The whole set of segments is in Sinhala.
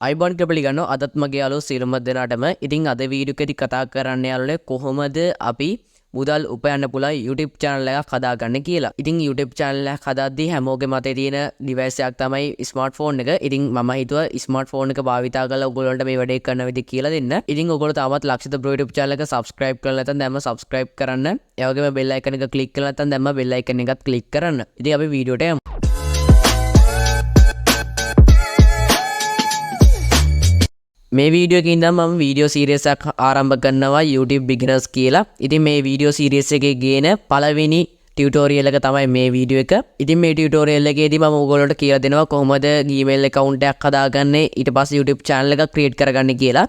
අයිබෝන් පිළිගන්න අදත් මගේ යාළුවෝ සියලුම දෙනාටම ඉතින් අද වීඩියෝ එකේදී කතා කරන්න යාළුවනේ කොහොමද අපි මුදල් උපයන්න පුළුවන් YouTube channel එකක් හදාගන්න කියලා. ඉතින් YouTube channel එකක් හදාද්දී හැමෝගෙම අතේ තියෙන device එකක් තමයි smartphone එක. ඉතින් මම හිතුවා smartphone එක භාවිතා කරලා ඔයගොල්ලන්ට මේ වැඩේ කරන විදිහ කියලා දෙන්න. ඉතින් ඔයගොල්ලෝ තාමත් ලක්ෂිත බ්‍රෝ YouTube channel එක subscribe කරලා නැත්නම් දැන්ම subscribe කරන්න. ඒ වගේම bell icon එක click කරලා නැත්නම් දැන්ම bell icon එකත් click කරන්න. ඉතින් අපි වීඩියෝට යමු. මේ වීඩියෝ එකකින් ඉඳන් මම වීඩියෝ සීරීස් එකක් ආරම්භ කරනවා YouTube beginners කියලා. ඉතින් මේ වීඩියෝ සීරීස් එකේ ගේන පළවෙනි ටියුටෝරියල් එක තමයි මේ වීඩියෝ එක. ඉතින් මේ ටියුටෝරියල් එකේදී මම ඔයගොල්ලන්ට කියලා දෙනවා කොහොමද Gmail account එකක් හදාගන්නේ ඊට පස්සේ YouTube channel එකක් create කරගන්නේ කියලා.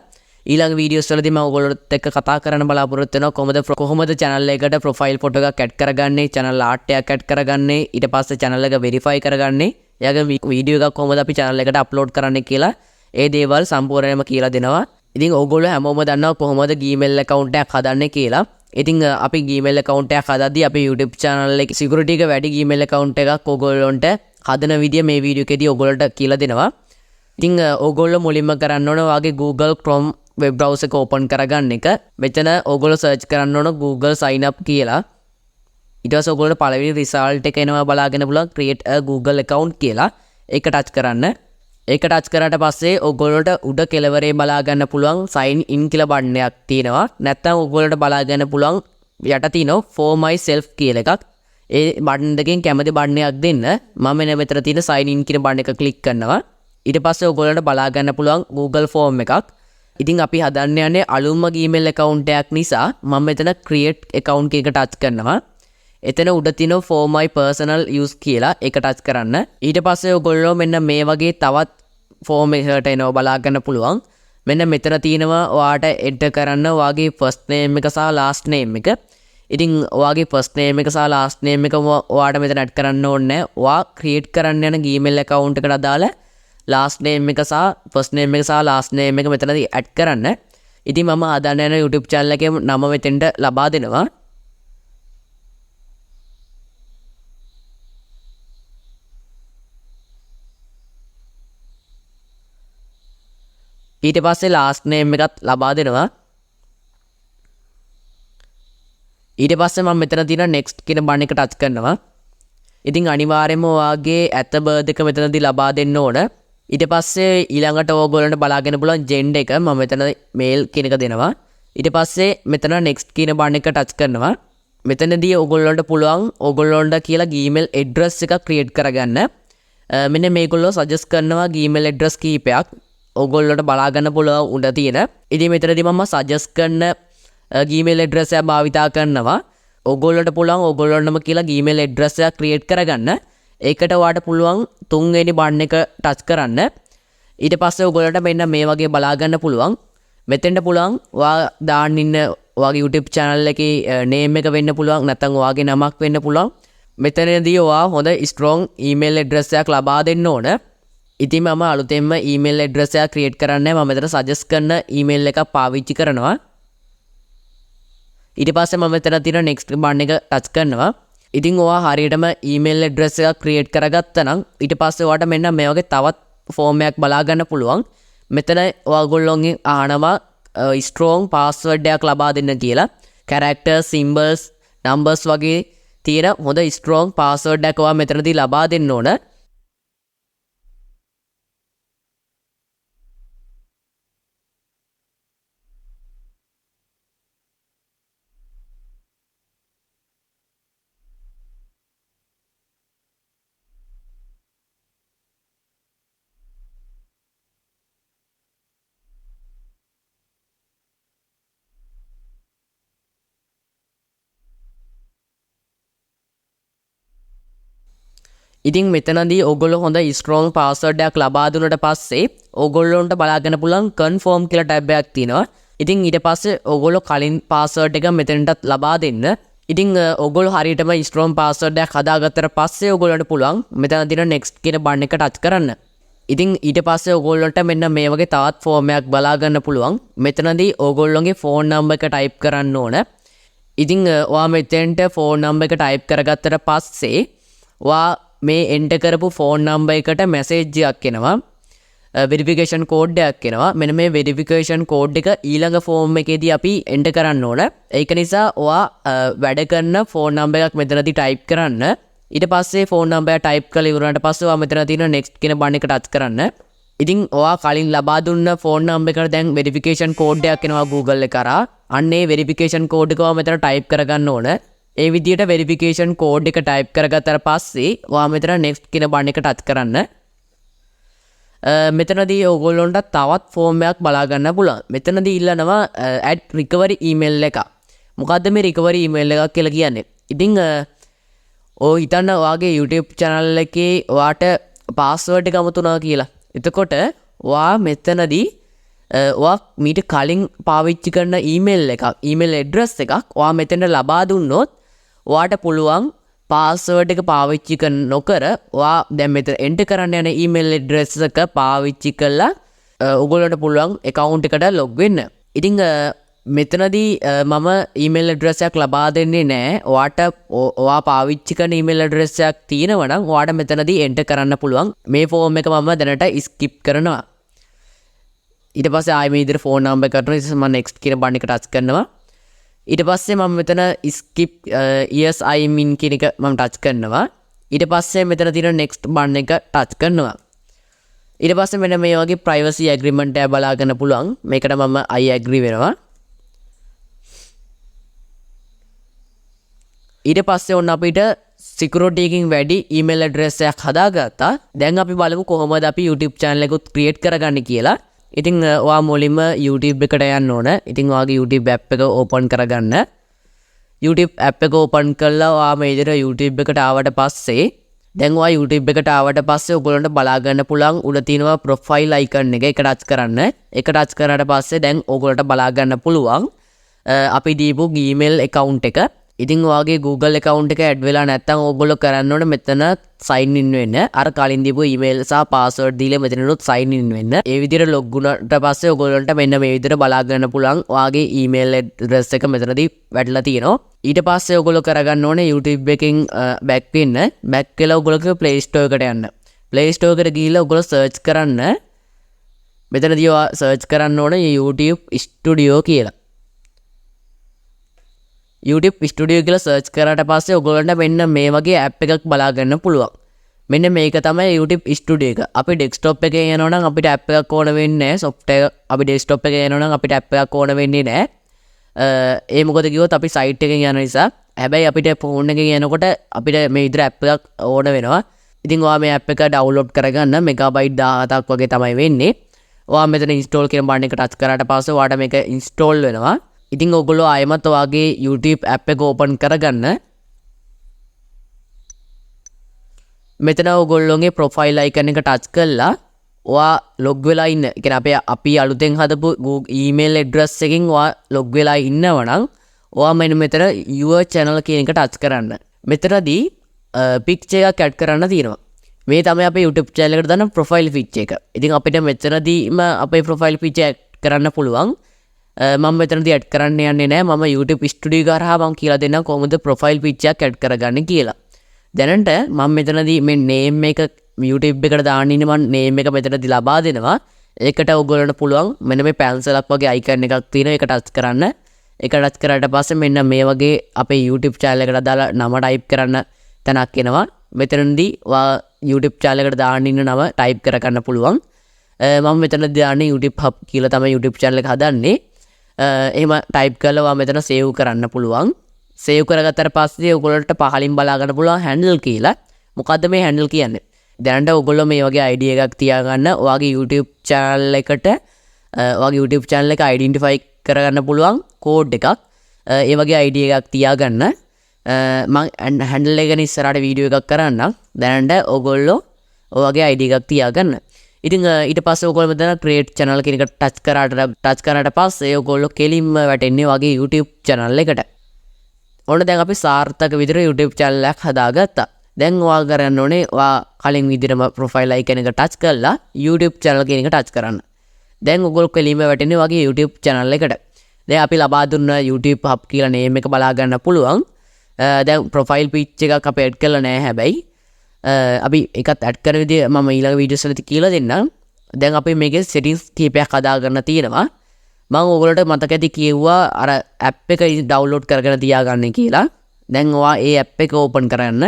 ඊළඟ වීඩියෝස් වලදී මම ඔයගොල්ලොත් එක්ක කතා කරන්න බලාපොරොත්තු වෙනවා කොහොමද channel එකට profile photo එකක් add කරගන්නේ, channel art එකක් add කරගන්නේ, ඊට පස්සේ channel එක verify කරගන්නේ, ඊළඟ වීඩියෝ එකක් කොහොමද අපි channel එකට upload කරන්නේ කියලා ඒ දේවල් සම්පූර්ණයෙන්ම කියලා දෙනවා. ඉතින් ඕගොල්ලෝ හැමෝම දන්නවා කොහොමද Gmail account එකක් හදන්නේ කියලා. ඉතින් අපි Gmail account එකක් හදද්දී අපි YouTube channel එකේ security එක වැඩි Gmail account එකක් ඕගොල්ලොන්ට හදන විදිය මේ වීඩියෝ එකේදී ඕගොල්ලන්ට කියලා දෙනවා. ඉතින් ඕගොල්ලෝ මුලින්ම කරන්න ඕන වාගේ Google Chrome web browser එක open කරගන්න එක. මෙතන ඕගොල්ලෝ search කරන්න ඕන Google sign up කියලා. ඊට පස්සේ ඕගොල්ලෝ පළවෙනි result එක එනවා බලාගෙන පුළුවන් create a Google account කියලා. ඒක touch කරන්න. ඒක ටච් කරාට පස්සේ ඔයගොල්ලන්ට උඩ කෙළවරේ බලා ගන්න පුළුවන් sign in කියලා බටන් එකක් තියෙනවා. නැත්නම් ඔයගොල්ලන්ට බලා ගන්න පුළුවන් යට තියෙනවා for myself කියලා එකක්. ඒ බටන් දෙකෙන් කැමති බටන් එකක් දෙන්න. මම මෙතන තියෙන sign in කියන බටන් එක ක්ලික් කරනවා. ඊට පස්සේ ඔයගොල්ලන්ට බලා ගන්න පුළුවන් Google form එකක්. ඉතින් අපි හදන්න යන්නේ අලුත්ම Gmail account එකක් නිසා මම මෙතන create account එක ටච් කරනවා. එතන උඩ තියෙනවා for my personal use කියලා ඒක ටච් කරන්න. ඊට පස්සේ ඔයගොල්ලෝ මෙන්න මේ වගේ තවත් ෆෝම් එකකට එනවා බලා ගන්න පුළුවන්. මෙන්න මෙතන තියෙනවා ඔයාට එන්ටර් කරන්න ඔයාගේ first name එක සහ last name එක. ඉතින් ඔයාගේ first name එක සහ last name එක ඔයාට මෙතන ඇඩ් කරන්න ඕනේ නැහැ. ඔයා create කරන්න යන Gmail account එකට අදාළ last name එක සහ first name එක සහ last name එක මෙතනදී ඇඩ් කරන්න. ඉතින් මම හදන්න යන YouTube channel එකේ නම මෙතෙන්ට ලබා දෙනවා. ඊට පස්සේ last name එකත් ලබා දෙනවා. ඊට පස්සේ මම මෙතන තියෙන next කියන බටන් එක ටච් කරනවා. ඉතින් අනිවාර්යයෙන්ම ඔයාගේ at birth එක මෙතනදී ලබා දෙන්න ඕන. ඊට පස්සේ ඊළඟට ඕගොල්ලන්ට බලාගෙන පුළුවන් gender එක මම මෙතන male කියන එක දෙනවා. ඊට පස්සේ මෙතන next කියන බටන් එක ටච් කරනවා. මෙතනදී ඕගොල්ලන්ට පුළුවන් ඕගොල්ලන්ට කියලා Gmail address එකක් create කරගන්න. මෙන්න මේගොල්ලෝ suggest කරනවා Gmail address කීපයක්. ඔගොල්ලොට බලාගන්න පුළුවන් උඩ තියෙන. ඉතින් මෙතනදී මම සජෙස්ට් කරන Gmail address එක භාවිතා කරනවා. ඔගොල්ලොට පුළුවන් ඔගොල්ලොන්ටම කියලා Gmail address එකක් create කරගන්න. ඒකට ඔයාට පුළුවන් තුන්වෙනි බටන් එක ටච් කරන්න. ඊට පස්සේ ඔගොල්ලන්ට මෙන්න මේ වගේ බලාගන්න පුළුවන්. මෙතෙන්ට පුළුවන් ඔයා දාන්න ඉන්න ඔයාගේ YouTube channel එකේ name එක වෙන්න පුළුවන්. නැත්නම් ඔයාගේ නමක් වෙන්න පුළුවන්. මෙතනදී ඔයා හොඳ strong email address එකක් ලබා දෙන්න ඕන. ඉතින් මම අලුතෙන්ම email address එකක් create කරන්නේ මම මෙතන suggest කරන email එකක් පාවිච්චි කරනවා. ඊට පස්සේ මම මෙතන තියෙන next button එක touch කරනවා. ඉතින් ඔයා හරියටම email address එකක් create කරගත්තා නම් ඊට පස්සේ ඔයාට මෙන්න මේ වගේ තවත් form එකක් බලා ගන්න පුළුවන්. මෙතන ඔයගොල්ලෝගෙන් අහනවා strong password එකක් ලබා දෙන්න කියලා. characters, symbols, numbers වගේ තියෙන හොඳ strong password එකක් ඔයා මෙතනදී ලබා දෙන්න ඕන. ඉතින් මෙතනදී ඔයගොල්ලෝ හොඳ strong password එකක් ලබා දුන්නට පස්සේ ඔයගොල්ලොන්ට බලාගන්න පුළුවන් confirm කියලා ටැබ් එකක් තියෙනවා. ඉතින් ඊට පස්සේ ඔයගොල්ලෝ කලින් password එක මෙතනටත් ලබා දෙන්න. ඉතින් ඔයගොල්ලෝ හරියටම strong password එකක් හදාගත්තට පස්සේ ඔයගොල්ලන්ට පුළුවන් මෙතන තියෙන next කියන බටන් එක ටච් කරන්න. ඉතින් ඊට පස්සේ ඔයගොල්ලන්ට මෙන්න මේ වගේ තවත් form එකක් බලා ගන්න පුළුවන්. මෙතනදී ඔයගොල්ලෝගේ phone number එක type කරන්න ඕන. ඉතින් ඔයා මෙතෙන්ට phone number එක type කරගත්තට පස්සේ ඔයා මේ එන්ටර් කරපු ෆෝන් නම්බර් එකට මැසේජ් එකක් එනවා. වෙරිෆිකේෂන් කෝඩ් එකක් එනවා. මෙන්න මේ වෙරිෆිකේෂන් කෝඩ් එක ඊළඟ ෆෝම් එකේදී අපි එන්ටර් කරන්න ඕන. ඒක නිසා ඔයා වැඩ කරන ෆෝන් නම්බර් එකක් මෙතනදී ටයිප් කරන්න. ඊට පස්සේ ෆෝන් නම්බර් එක ටයිප් කරලා ඉවරනට පස්සේ ඔයා මෙතන තියෙන next කියන බටන් එක ටච් කරන්න. ඉතින් ඔයා කලින් ලබා දුන්න ෆෝන් නම්බර් එකට දැන් වෙරිෆිකේෂන් කෝඩ් එකක් එනවා Google එක කරා. අන්න ඒ වෙරිෆිකේෂන් කෝඩ් එක ඔයා මෙතන ටයිප් කරගන්න ඕන. ඒ විදිහට වෙරිෆිකේෂන් කෝඩ් එක ටයිප් කරගත්තට පස්සේ ඔයා මෙතන next කියන බටන් එක ටච් කරන්න. මෙතනදී ඔයගොල්ලොන්ට තවත් ෆෝම් එකක් බලා ගන්න පුළුවන්. මෙතනදී ඉල්ලනවා add recovery email එක. මොකද්ද මේ recovery email එකක් කියලා කියන්නේ? ඉතින් ඔය හිතන්න ඔයාගේ YouTube channel එකේ ඔයාට password එක අමුතුනා කියලා. එතකොට ඔයා මෙතනදී ඔයා මීට කලින් පාවිච්චි කරන email එකක්, email address එකක් ඔයා මෙතන ලබා දුන්නොත් ඔයාට පුළුවන් පාස්වර්ඩ් එක පාවිච්චි නොකර ඔයා දැන් මෙතන එන්ටර් කරන්න යන ඊමේල් ඇඩ්‍රස් එක පාවිච්චි කරලා ඔයගොල්ලන්ට පුළුවන් account එකට log වෙන්න. ඉතින් මෙතනදී මම ඊමේල් ඇඩ්‍රස් එකක් ලබා දෙන්නේ නැහැ. ඔයා පාවිච්චි කරන ඊමේල් ඇඩ්‍රස් එකක් තියෙනවා නම් ඔයාට මෙතනදී එන්ටර් කරන්න පුළුවන්. මේ ෆෝම් එක මම දැනට skip කරනවා. ඊට පස්සේ ආයෙ මේ විදිහට ෆෝන් නම්බර් කරනවා. ඊට පස්සේ මම next කියන බටන් එක ටච් කරනවා. ඊට පස්සේ මම මෙතන skip yes I mean කියන එක මම ටච් කරනවා. ඊට පස්සේ මෙතන තියෙන next බටන් එක ටච් කරනවා. ඊට පස්සේ මෙන්න මේ වගේ privacy agreement එක බලා ගන්න පුළුවන්. මේකට මම I agree වෙනවා. ඊට පස්සේ ඔන්න අපිට security එකකින් වැඩි email address එකක් හදාගත්තා. දැන් අපි බලමු කොහොමද අපි YouTube channel එකක් create කරගන්නේ කියලා. ඉතින් ඔයා මුලින්ම YouTube එකට යන්න ඕන. ඉතින් ඔයාගේ YouTube app එක open කරගන්න. YouTube app එක open කරලා ඔයා මේ විදිහට YouTube එකට ආවට පස්සේ දැන් ඔයා YouTube එකට ආවට පස්සේ ඔයගොල්ලන්ට බලා ගන්න පුළුවන් උඩ තියෙනවා profile icon එක. ඒක ටච් කරන්න. ඒක ටච් කරාට පස්සේ දැන් ඔයගොල්ලන්ට බලා ගන්න පුළුවන් අපි දීපු Gmail account එක. ඉතින් ඔයාගේ Google account එක add වෙලා නැත්නම් ඔයගොල්ලෝ කරන්න ඕනේ මෙතන sign in වෙන්න. අර කලින් දීපු email සහ password දීලා මෙතනනොත් sign in වෙන්න. ඒ විදිහට log වුණාට පස්සේ ඔයගොල්ලන්ට මෙන්න මේ විදිහට බලා ගන්න පුළුවන් ඔයාගේ email address එක මෙතනදී වැටලා තියෙනවා. ඊට පස්සේ ඔයගොල්ලෝ කරගන්න ඕනේ YouTube එකෙන් back වෙන්න. back වෙලා ඔයගොල්ලෝ Play Store එකට යන්න. Play Store එකට ගිහිල්ලා ඔයගොල්ලෝ search කරන්න. මෙතනදී ඔයා search කරන්න ඕනේ YouTube Studio කියලා. YouTube Studio කියලා search කරාට පස්සේ ඔයගොල්ලන්ට මෙන්න මේ වගේ app එකක් බලා ගන්න පුළුවන්. මෙන්න මේක තමයි YouTube Studio එක. අපි desktop එකේ යනවා නම් අපිට app එකක් ඕන වෙන්නේ නැහැ. software අපි desktop එකේ යනවා නම් අපිට app එකක් ඕන වෙන්නේ නැහැ. ඒ මොකද කිව්වොත් අපි site එකෙන් යන නිසා. හැබැයි අපිට phone එකෙන් යනකොට අපිට මේ විදිහට app එකක් ඕන වෙනවා. ඉතින් ඔයා මේ app එක download කරගන්න megabyte 17ක් වගේ තමයි වෙන්නේ. ඔයා මෙතන install කියන බටන් එක touch කරාට පස්සේ ඔයාට මේක install වෙනවා. ඉතින් ඔයගොල්ලෝ ආයෙමත් ඔයාගේ YouTube app එක open කරගන්න. මෙතන ඔයගොල්ලෝගේ profile icon එක touch කරලා ඔයා log වෙලා ඉන්න. ඒ කියන්නේ අපි අලුතෙන් හදපු email address එකකින් ඔයා log වෙලා ඉන්නවා නම් ඔයා මෙන්න මෙතන your channel කියන එක touch කරන්න. මෙතනදී picture එකක් add කරන්න තියෙනවා. මේ තමයි අපේ YouTube channel එකට දාන profile picture එක. ඉතින් අපිට මෙතනදීම අපේ profile picture add කරන්න පුළුවන්. මම මෙතනදී ඇඩ් කරන්න යන්නේ නැහැ. මම YouTube Studio කරා මම කියලා දෙන්නම් කොහොමද profile picture එකක් ඇඩ් කරගන්නේ කියලා. දැනට මම මෙතනදී මේ name එක YouTube එකට දාන්න ඉන්නේ. මම name එක මෙතනදී ලබා දෙනවා. ඒකට ඔයගොල්ලන්ට පුළුවන් මෙන්න මේ පැන්සලක් වගේ icon එකක් තියෙනවා. ඒක touch කරන්න. ඒක touch කරාට පස්සේ මෙන්න මේ වගේ අපේ YouTube channel එකට දාලා නම type කරන්න තැනක් එනවා. මෙතනදී YouTube channel එකට දාන්න ඉන්න නම type කරගන්න පුළුවන්. මම මෙතනදී දාන්නේ YouTube Hub කියලා තමයි YouTube channel එක හදන්නේ. එහෙම ටයිප් කරලා ඔයා මෙතන සේව් කරන්න පුළුවන්. සේව් කරගත්තට පස්සේ ඔයගොල්ලන්ට පහලින් බලා ගන්න පුළුවන් handle කියලා. මොකද්ද මේ handle කියන්නේ? දැනට ඔයගොල්ලෝ මේ වගේ ID එකක් තියාගන්න ඔයාගේ YouTube channel එකට ඔයාගේ YouTube channel එක identify කරගන්න පුළුවන් code එකක්. ඒ වගේ ID එකක් තියාගන්න. මම handle එක ගැන ඉස්සරහට වීඩියෝ එකක් කරන්නම්. දැනට ඔයගොල්ලෝ ඔයාගේ ID එකක් තියාගන්න. ඉතින් ඊට පස්සේ ඔයගොල්ලෝ මෙතන create channel කියන එක touch කරාට පස්සේ ඔයගොල්ලෝ කෙලින්ම වැටෙන්නේ වගේ YouTube channel එකට. ඕන දැන් අපි සාර්ථක විදිහට YouTube channel එකක් හදාගත්තා. දැන් ඔයා කරන්න ඕනේ ඔයා කලින් විදිහටම profile icon එක touch කරලා YouTube channel කියන එක touch කරන්න. දැන් ඔයගොල්ලෝ කෙලින්ම වැටෙන්නේ වගේ YouTube channel එකට. දැන් අපි ලබා දුන්න YouTube Hub කියලා name එක බලා ගන්න පුළුවන්. දැන් profile picture එකක් අපි add කරලා නැහැ හැබැයි අපි එකත් ඇඩ් කරන විදිහ මම ඊළඟ වීඩියෝස් වලදී කියලා දෙන්නම්. දැන් අපි මේකේ settings කීපයක් හදාගන්න තියෙනවා. මම ඔයගොල්ලන්ට මතක ඇති කිව්වා අර app එක download කරගෙන තියාගන්න කියලා. දැන් ඔයා ඒ app එක open කරන්න.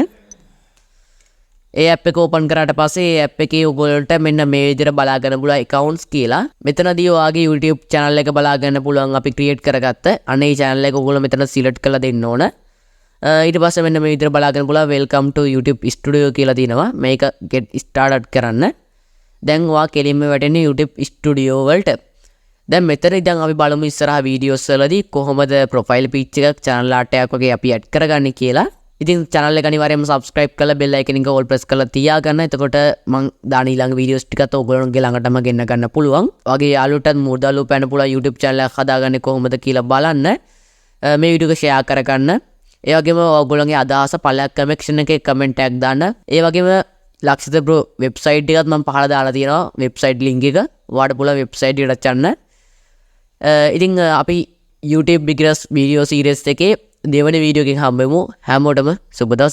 ඒ app එක open කරාට පස්සේ ඒ app එකේ ඔයගොල්ලන්ට මෙන්න මේ විදිහට බලා ගන්න පුළුවන් accounts කියලා. මෙතනදී ඔයාගේ YouTube channel එක බලා ගන්න පුළුවන් අපි create කරගත්ත. අනේ channel එක ඔයගොල්ලෝ මෙතන select කරලා දෙන්න ඕන. ඊට පස්සේ මෙන්න මේ විදිහට බලා ගන්න පුළුවන් welcome to YouTube studio කියලා තියෙනවා. මේක get started කරන්න. දැන් ඔයා කෙලින්ම වැටෙන්නේ YouTube studio වලට. දැන් මෙතන ඉඳන් අපි බලමු ඉස්සරහා වීඩියෝස් වලදී කොහොමද profile picture එකක් channel art එකක් වගේ අපි add කරගන්නේ කියලා. ඉතින් channel එක අනිවාර්යයෙන්ම subscribe කරලා bell icon එක all press කරලා තියාගන්න. එතකොට මම දාන ඊළඟ වීඩියෝස් ටිකත් ඔයගොල්ලෝගේ ළඟටම ගෙන්න ගන්න පුළුවන්. ඔයගේ යාළුවටත් මුදල් උපයන්න පුළුවන් YouTube channel එකක් හදාගන්නේ කොහොමද කියලා බලන්න. මේ වීඩියෝ එක share කරගන්න. ඒ වගේම ඔයගොල්ලෝගේ අදහස පළයක් කමෙන්ට් එකේ comment එකක් දාන්න. ඒ වගේම ලක්ෂිත බ්‍රෝ වෙබ්සයිට් එකත් මම පහල දාලා තියෙනවා. වෙබ්සයිට් link එක. ඔයාලට පුළුවන් වෙබ්සයිට් එකට යන්න. ඉතින් අපි YouTube beginners video series එකේ දෙවන වීඩියෝ එකකින් හම්බෙමු. හැමෝටම සුබ දවසක්.